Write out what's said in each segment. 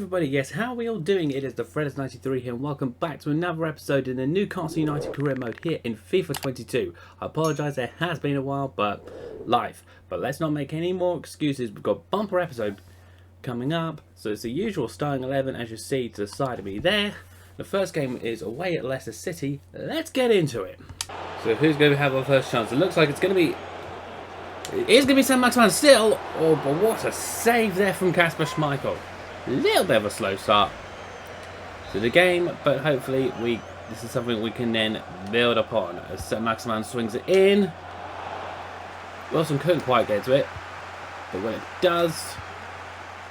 everybody, yes, how are we all doing? It is the Fredders93 here and welcome back to another episode in the Newcastle United Career Mode here in FIFA 22. I apologise, it has been a while, but life. But let's not make any more excuses, we've got a bumper episode coming up. So it's the usual starting 11 as you see to the side of me there. The first game is away at Leicester City. Let's get into it. So who's going to have our first chance? It looks like it's going to be... It is going to be Saint-Maximin still. Oh, but what a save there from Kasper Schmeichel. A little bit of a slow start to the game, but hopefully this is something we can then build upon. As Saint-Maximin swings it in. Wilson couldn't quite get to it, but when it does,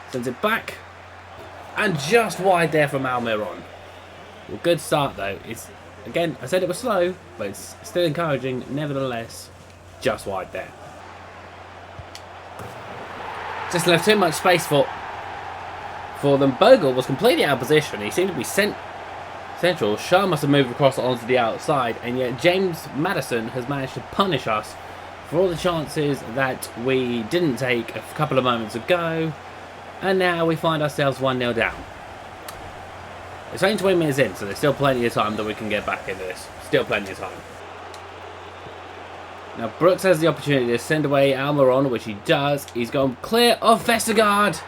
sends it back. And just wide there from Almiron. Well, good start though. It's, again, I said it was slow, but it's still encouraging nevertheless. Just wide there. Just left too much space for them. Bogle was completely out of position. He seemed to be central. Shah must have moved across onto the outside, and yet James Maddison has managed to punish us for all the chances that we didn't take a couple of moments ago, and now we find ourselves 1-0 down. It's only 20 minutes in, so there's still plenty of time that we can get back into this. Still plenty of time. Now Brooks has the opportunity to send away Almiron, which he does. He's gone clear of Vestergaard.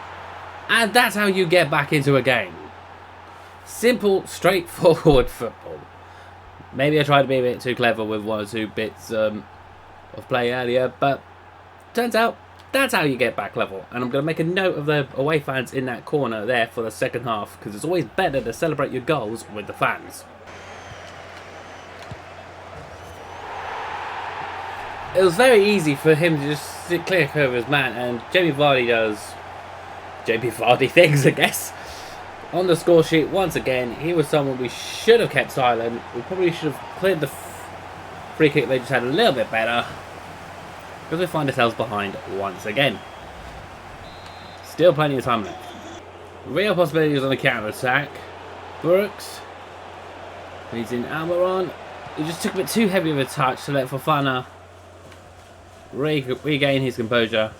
And that's how you get back into a game. Simple, straightforward football. Maybe I tried to be a bit too clever with one or two bits of play earlier, but turns out that's how you get back level. And I'm going to make a note of the away fans in that corner there for the second half, because it's always better to celebrate your goals with the fans. It was very easy for him to just sit clear over his man, and Jamie Vardy does JP Vardy things, I guess. On the score sheet, once again, he was someone we should have kept silent. We probably should have cleared the free kick they just had a little bit better, because we find ourselves behind once again. Still plenty of time left. Real possibilities on the counter-attack. Brooks. He's in Almiron. He just took a bit too heavy of a touch to let Fofana regain his composure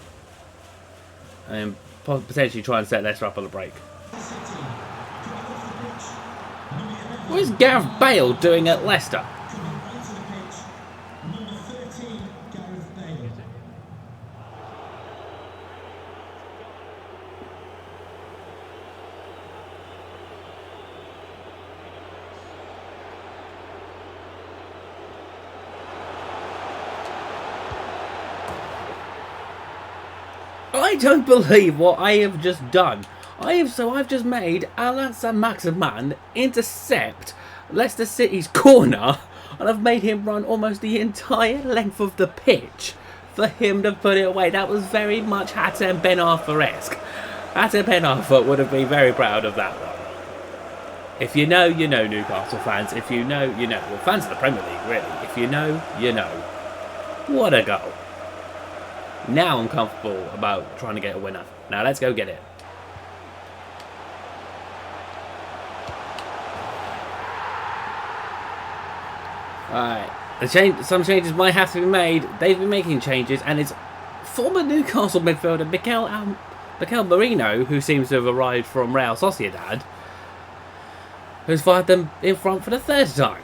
and potentially try and set Leicester up on the break. What is Gareth Bale doing at Leicester? I don't believe what I have just done. I've just made Allan Saint-Maximin intercept Leicester City's corner, and I've made him run almost the entire length of the pitch for him to put it away. That was very much Hatem Ben Arfa-esque. Hatem Ben Arfa would have been very proud of that one. If you know, you know, Newcastle fans. If you know, you know. Well, fans of the Premier League, really. If you know, you know. What a goal. Now I'm comfortable about trying to get a winner. Now let's go get it. Alright. Some changes might have to be made. They've been making changes, and it's former Newcastle midfielder Mikel Merino, who seems to have arrived from Real Sociedad, who's fired them in front for the third time.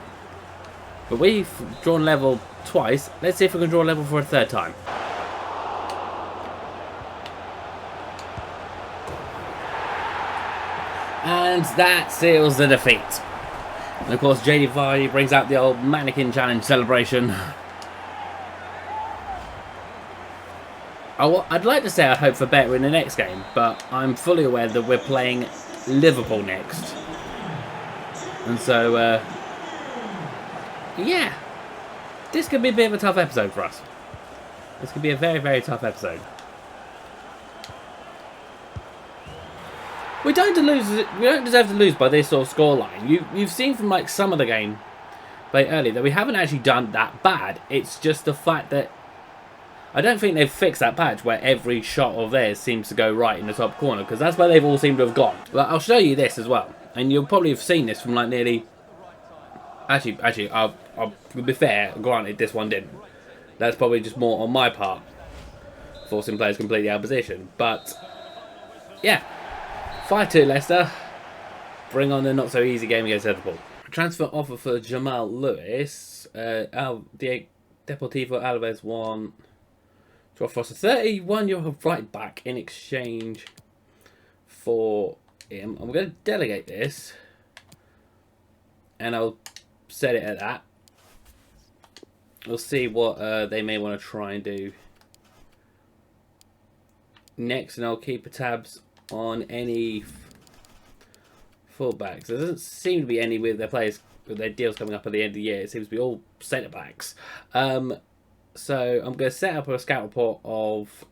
But we've drawn level twice. Let's see if we can draw level for a third time. And that seals the defeat. And of course, JD Vardy brings out the old mannequin challenge celebration. I'd like to say I hope for better in the next game, but I'm fully aware that we're playing Liverpool next. And so, yeah. This could be a bit of a tough episode for us. This could be a very, very tough episode. We don't deserve to lose by this sort of scoreline. You've seen from like some of the game played earlier that we haven't actually done that bad. It's just the fact that I don't think they've fixed that patch where every shot of theirs seems to go right in the top corner, because that's where they've all seemed to have gone. But I'll show you this as well, and you'll probably have seen this from like nearly. Actually, I'll be fair. Granted, this one didn't. That's probably just more on my part, forcing players completely out of position. But yeah. 5-2 Leicester. Bring on the not so easy game against Liverpool. Transfer offer for Jamal Lewis. Deportivo Alaves won to offer us a 31-year-old right back in exchange for him. I'm going to delegate this, and I'll set it at that. We'll see what they may want to try and do next, and I'll keep tabs on any fullbacks. There doesn't seem to be any with their players with their deals coming up at the end of the year. It seems to be all centre backs. So I'm going to set up a scout report of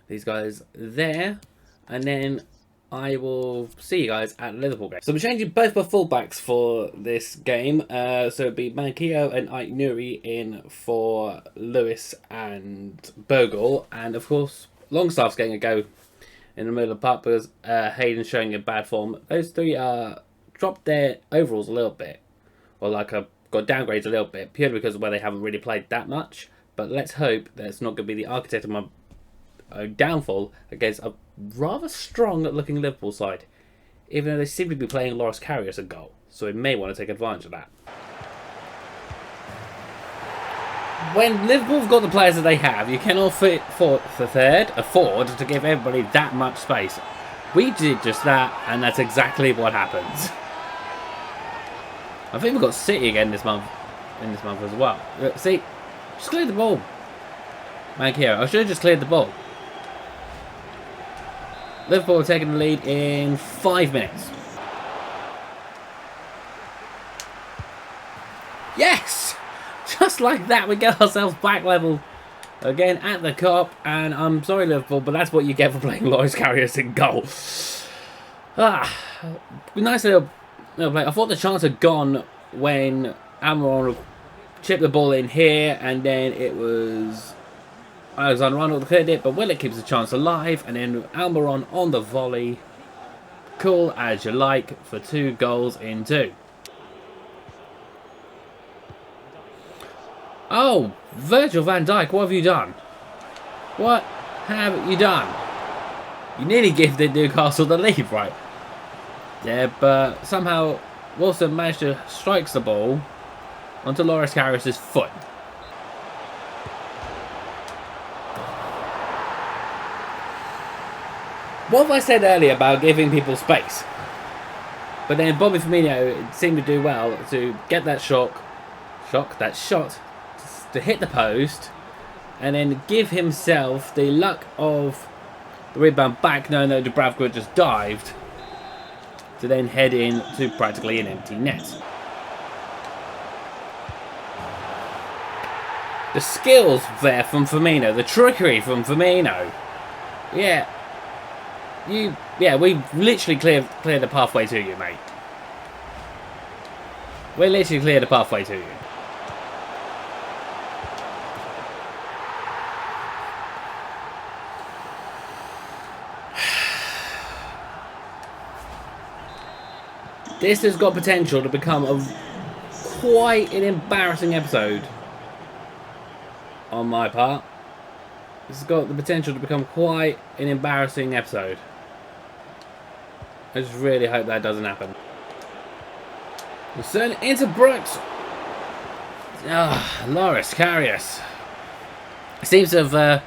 these guys there, and then I will see you guys at the Liverpool game. So I'm changing both my fullbacks for this game. So it'd be Manquillo and Ike Nuri in for Lewis and Bogle, and of course Longstaff's getting a go in the middle of the park because Hayden's showing a bad form. Those three dropped their overalls a little bit, or got downgrades a little bit, purely because of where they haven't really played that much. But let's hope that it's not going to be the architect of my downfall against a rather strong looking Liverpool side, even though they seem to be playing Loris Karius as a goal, so we may want to take advantage of that. When Liverpool's got the players that they have, you cannot afford to give everybody that much space. We did just that, and that's exactly what happens. I think we've got City again this month, as well. See, just cleared the ball. Manquillo, I should have just cleared the ball. Liverpool are taking the lead in 5 minutes. Yes! Just like that, we get ourselves back level again at the Cup. And I'm sorry, Liverpool, but that's what you get for playing Loris Karius in goal. Nice little play. I thought the chance had gone when Allan chipped the ball in here, and then it was Alexander-Arnold cleared it, but Willock keeps the chance alive, and then Almiron on the volley. Cool as you like for 2 goals in 2. Oh, Virgil van Dijk, what have you done? What have you done? You nearly gifted Newcastle the lead, right? Yeah, but somehow Wilson managed to strike the ball onto Loris Karius' foot. What have I said earlier about giving people space? But then Bobby Firmino seemed to do well to get that shot to hit the post, and then give himself the luck of the rebound back, knowing that Dubravka just dived, to then head in to practically an empty net. The skills there from Firmino, the trickery from Firmino. Yeah. We literally cleared the pathway to you, mate. We literally cleared the pathway to you. This has got potential to become quite an embarrassing episode on my part. This has got the potential to become quite an embarrassing episode. I just really hope that doesn't happen. We'll send it into Brooks. Loris Karius seems to have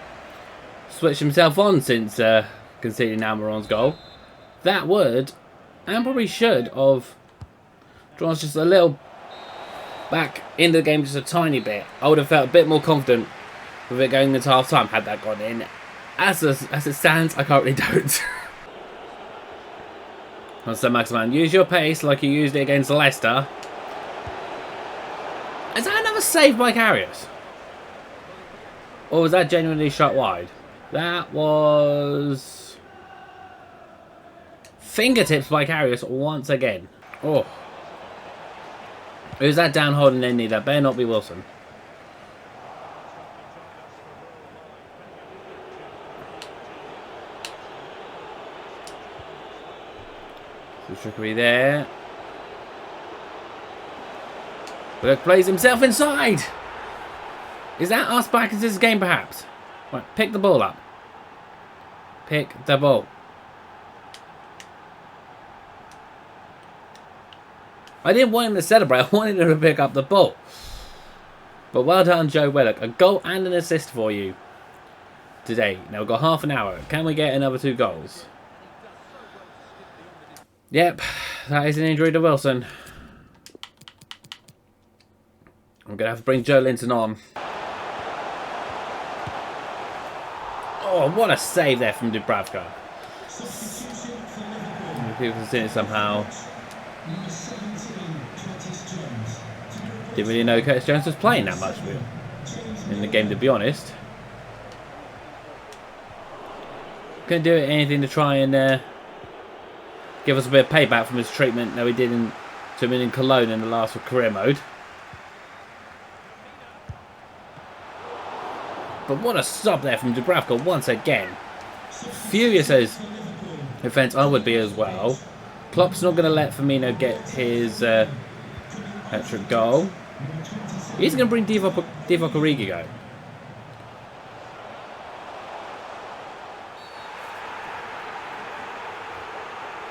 switched himself on since conceding Almiron's goal. That would, and probably should, have drawn us just a little back into the game just a tiny bit. I would have felt a bit more confident with it going into half time had that gone in. As it stands, I currently don't. So Maximan, use your pace like you used it against Leicester. Is that another save by Karius? Or was that genuinely shot wide? That was fingertips by Karius once again. Oh. Who's that down holding their knee? That better not be Wilson. Some trickery there. Burke plays himself inside. Is that us back into this game, perhaps? Right, pick the ball up. pick the ball. I didn't want him to celebrate. I wanted him to pick up the ball. But well done, Joe Willock. A goal and an assist for you today. Now we've got half an hour. Can we get another 2 goals? Yep, that is an injury to Wilson. I'm going to have to bring Joe Linton on. Oh, what a save there from Dubravka. People can see it somehow. Didn't really know Curtis Jones was playing that much in the game, to be honest. Couldn't do anything to try and give us a bit of payback from his treatment that we did to him in Cologne in the last career mode. But what a stop there from Dubravka once again. Furious as defence I would be as well. Klopp's not going to let Firmino get his hat-trick goal. He's going to bring Divock Origi go.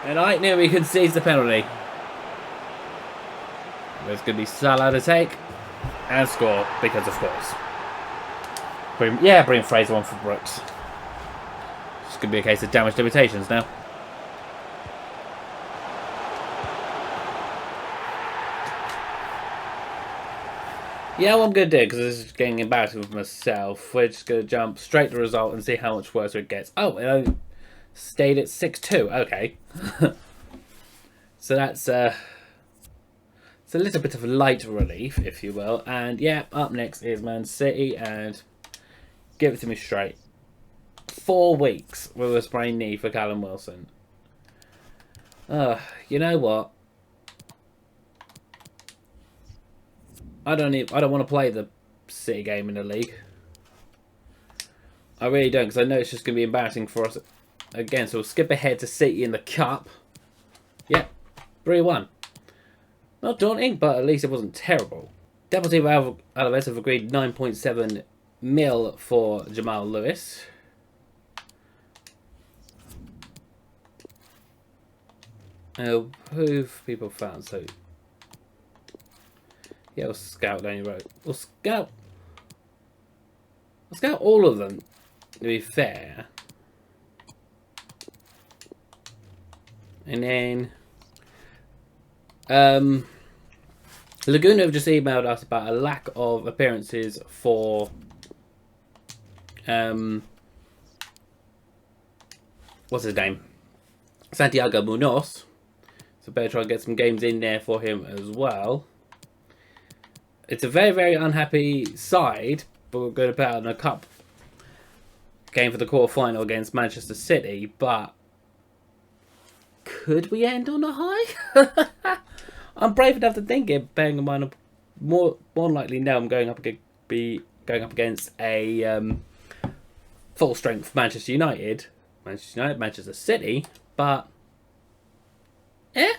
And I knew he concedes the penalty. There's going to be Salah to take and score because of course. Bring Fraser on for Brooks. It's going to be a case of damage limitations now. Yeah, what I'm going to do, because this is getting embarrassing with myself, we're just going to jump straight to the result and see how much worse it gets. Oh, it only stayed at 6-2. Okay. So that's it's a little bit of a light relief, if you will. And yeah, up next is Man City, and give it to me straight. 4 weeks with a sprained knee for Callum Wilson. You know what? I don't want to play the City game in the league. I really don't, because I know it's just going to be embarrassing for us again. So we'll skip ahead to City in the Cup. Yeah, 3-1. Not daunting, but at least it wasn't terrible. Deportivo Alaves have agreed 9.7 mil for Jamal Lewis. Who've people found? So yeah, we'll scout down your road. We'll scout all of them, to be fair. And then Laguna have just emailed us about a lack of appearances for what's his name? Santiago Munoz. So better try and get some games in there for him as well. It's a very, very unhappy side, but we're going to put out in a cup game for the quarter-final against Manchester City, but could we end on a high? I'm brave enough to think it, bearing in mind more likely now I'm going up against a full-strength Manchester United, Manchester City, but yeah,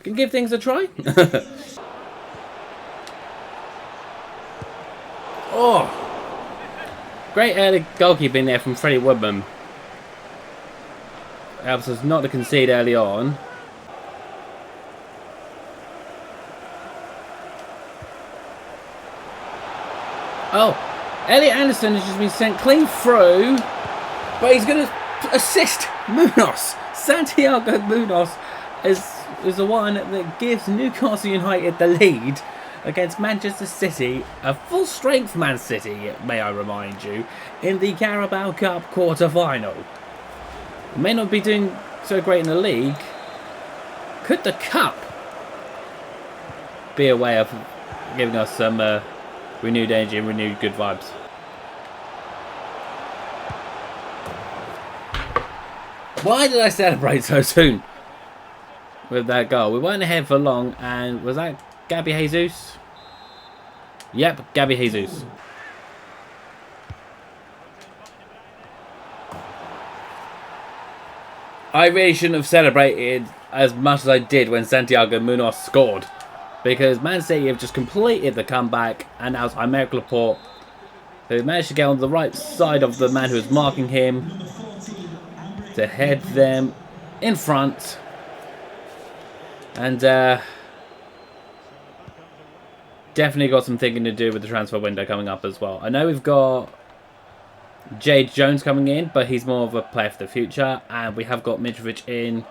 can give things a try. Oh, great early goalkeeping there from Freddie Woodman. Helps us not to concede early on. Oh, Elliot Anderson has just been sent clean through, but he's going to assist Munoz. Santiago Munoz is the one that gives Newcastle United the lead against Manchester City, a full-strength Man City, may I remind you, in the Carabao Cup quarter-final. May not be doing so great in the league. Could the Cup be a way of giving us some renewed energy and renewed good vibes? Why did I celebrate so soon with that goal? We weren't ahead for long, and was that Gabby Jesus? Yep, Gabby Jesus. I really shouldn't have celebrated as much as I did when Santiago Munoz scored, because Man City have just completed the comeback, and now it's Aymeric Laporte He managed to get on the right side of the man who was marking him to head them in front. And definitely got some thinking to do with the transfer window coming up as well. I know we've got Jade Jones coming in, but he's more of a player for the future. And we have got Mitrovic in.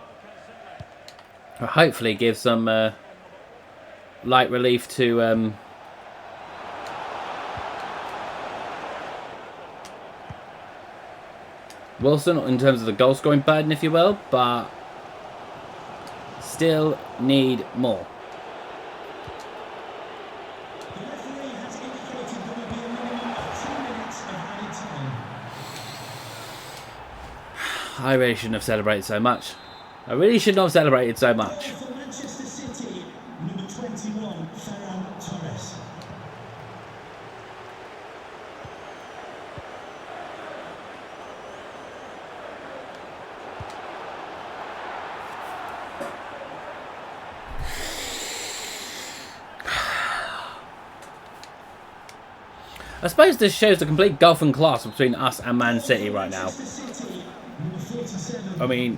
Hopefully give some light relief to Wilson in terms of the goal scoring burden, if you will, but still need more. I really shouldn't have celebrated so much. I really should not have celebrated so much. I suppose this shows the complete gulf in class between us and Man City right now. I mean,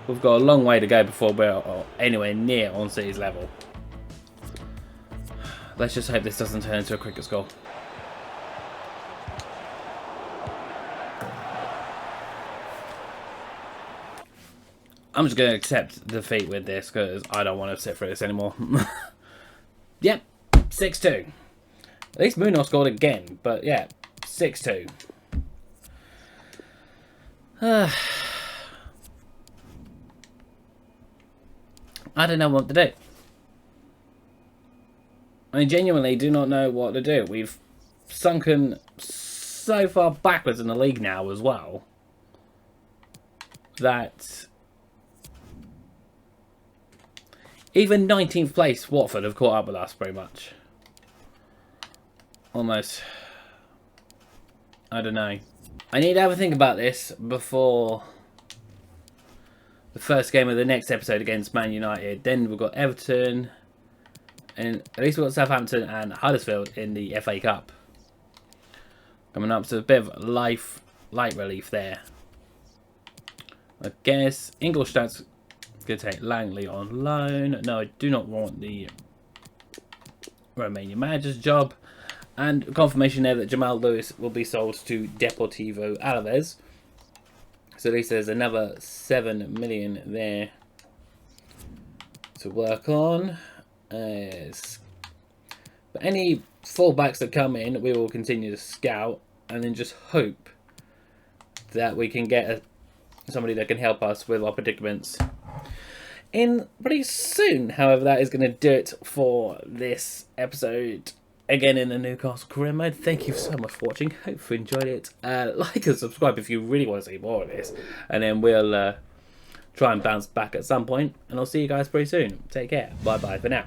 we've got a long way to go before we're anywhere near on City's level. Let's just hope this doesn't turn into a cricket score. I'm just going to accept defeat with this because I don't want to sit through this anymore. Yep, 6-2. At least Munoz scored again, but yeah, 6-2. I don't know what to do. I genuinely do not know what to do. We've sunken so far backwards in the league now as well that even 19th place Watford have caught up with us pretty much. Almost. I don't know. I need to have a think about this before the first game of the next episode against Man United. Then we've got Everton, and at least we've got Southampton and Huddersfield in the FA Cup coming up. So a bit of light relief there. I guess Ingolstadt's going to take Langley on loan. No, I do not want the Romanian manager's job. And confirmation there that Jamal Lewis will be sold to Deportivo Alaves. So at least there's another 7 million there to work on. But any fullbacks that come in, we will continue to scout and then just hope that we can get somebody that can help us with our predicaments in pretty soon. However, that is going to do it for this episode. Again, in the Newcastle Career Mode. Thank you so much for watching. Hope you enjoyed it. Like and subscribe if you really want to see more of this. And then we'll try and bounce back at some point. And I'll see you guys pretty soon. Take care. Bye-bye for now.